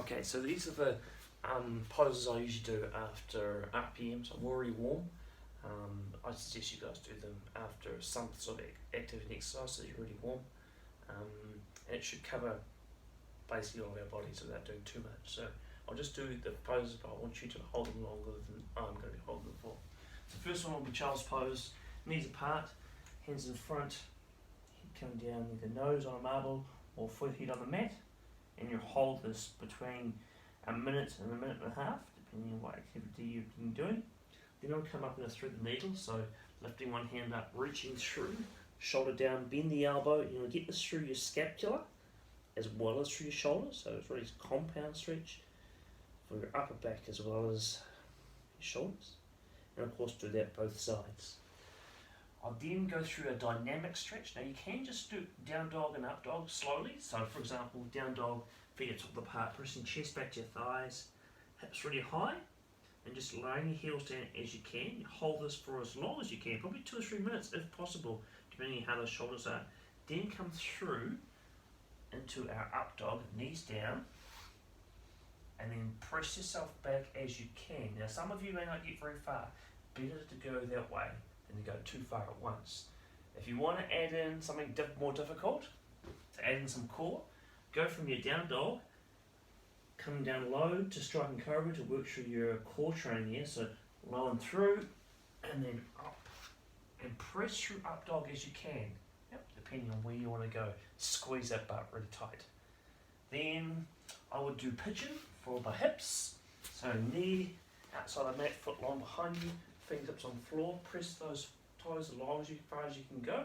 Okay, so these are the poses I usually do after RPMs. I'm already warm. I suggest you guys do them after some sort of activity and exercise so you're really warm. And it should cover basically all of our bodies without doing too much. So I'll just do the poses, but I want you to hold them longer than I'm going to be holding them for. So the first one will be child's pose, knees apart, hands in front, head coming down with the nose on a marble or forehead on the mat, and you hold this between a minute and a minute and a half, depending on what activity you've been doing. Then I'll come up and through the needle, so lifting one hand up, reaching through, shoulder down, bend the elbow. You want to get this through your scapula as well as through your shoulders, so it's really a compound stretch for your upper back as well as your shoulders. And of course do that both sides. I'll then go through a dynamic stretch. Now you can just do down dog and up dog slowly. So for example, down dog, feet are top apart, pressing chest back to your thighs, hips really high, and just laying your heels down as you can. You hold this for as long as you can, probably 2 or 3 minutes if possible, depending on how those shoulders are. Then come through into our up dog, knees down, and then press yourself back as you can. Now some of you may not get very far. Better to go that way than to go too far at once. If you want to add in something more difficult, to add in some core, go from your down dog, coming down low to striking cobra to work through your core training here. So low and through, and then up. And press through up dog as you can. Yep, depending on where you want to go. Squeeze that butt really tight. Then I would do pigeon for my hips. So knee outside the mat, foot long behind you, fingertips on the floor. Press those toes as far as you can go.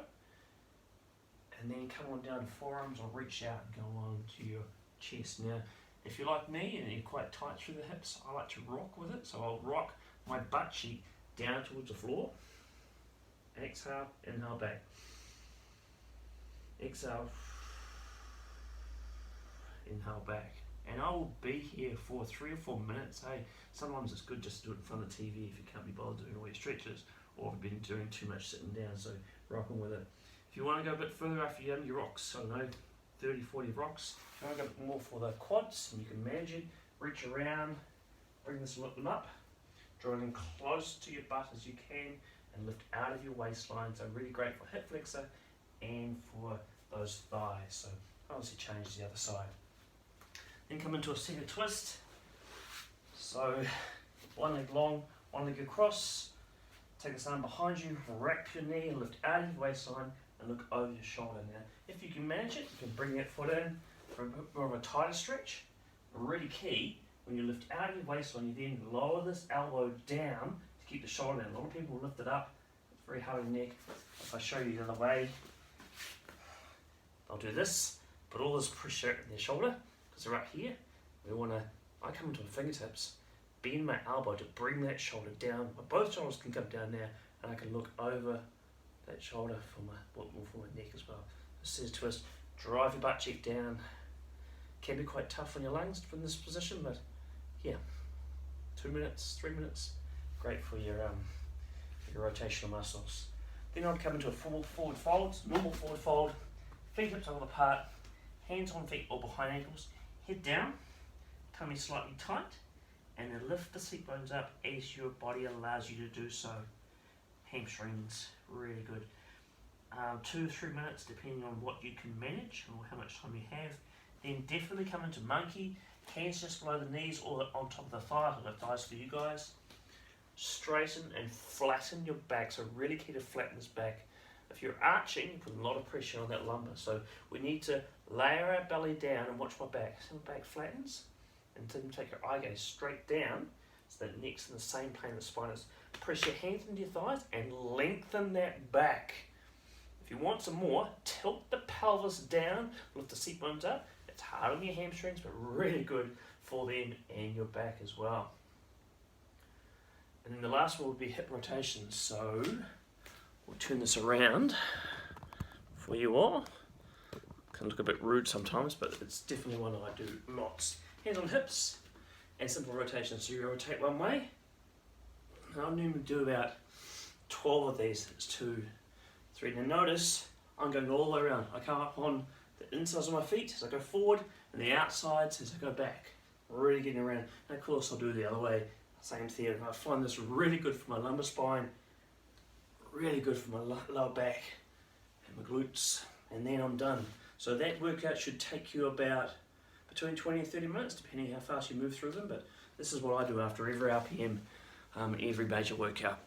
And then come on down to forearms or reach out and go on to your chest. Now, if you're like me and you're quite tight through the hips, I like to rock with it. So I'll rock my butt cheek down towards the floor. Exhale, inhale back. Exhale, inhale back. And I will be here for 3 or 4 minutes. Hey, sometimes it's good just to do it in front of the TV if you can't be bothered doing all your stretches, or if you've been doing too much sitting down, so rocking with it. If you want to go a bit further after you've done your rocks, so no 30, 40 rocks, if you want to go a bit more for the quads, and you can manage it, reach around, bring this them up, drawing in close to your butt as you can, and lift out of your waistline. So really great for hip flexor and for those thighs. So obviously change to the other side. Then come into a seated twist. So one leg long, one leg across. Take this arm behind you, wrap your knee and lift out of your waistline and look over your shoulder. Now, if you can manage it, you can bring that foot in for a bit more of a tighter stretch. Really key, when you lift out of your waistline, you then lower this elbow down to keep the shoulder down. A lot of people lift it up. It's very hard on the neck. If I show you the other way, I'll do this. Put all this pressure in their shoulder because they're up here. I come into my fingertips, bend my elbow to bring that shoulder down. Both shoulders can come down now, and I can look over that shoulder for my neck as well. This is twist. Drive your butt cheek down. Can be quite tough on your lungs from this position, but yeah, 2 minutes, 3 minutes, great for your rotational muscles. Then I'd come into a forward fold, normal forward fold, feet hips over apart, hands on feet or behind ankles, head down, tummy slightly tight, and then lift the seat bones up as your body allows you to do so. Hamstrings, really good. 2 or 3 minutes depending on what you can manage or how much time you have. Then definitely come into monkey, hands just below the knees or on top of the thighs, or the thighs for you guys. Straighten and flatten your back, so really key to flatten this back. If you're arching, you put a lot of pressure on that lumbar, so we need to layer our belly down and watch my back. So my back flattens, and then take your eye gaze straight down, so that neck's in the same plane as the spine is. Press your hands into your thighs and lengthen that back. If you want some more, tilt the pelvis down, lift the seat bones up. It's hard on your hamstrings, but really good for them and your back as well. And then the last one would be hip rotations. So we'll turn this around for you all. Can look a bit rude sometimes, but it's definitely one I do lots. Hands on hips and simple rotations. So you rotate one way. And I'll normally do about 12 of these. It's 2, 3. Now notice I'm going all the way around. I come up on the insides of my feet as I go forward and the outsides as I go back. really getting around. And of course I'll do the other way, same thing. I find this really good for my lumbar spine, really good for my lower back and my glutes, and then I'm done. So that workout should take you about between 20 and 30 minutes, depending how fast you move through them, but this is what I do after every RPM, every major workout.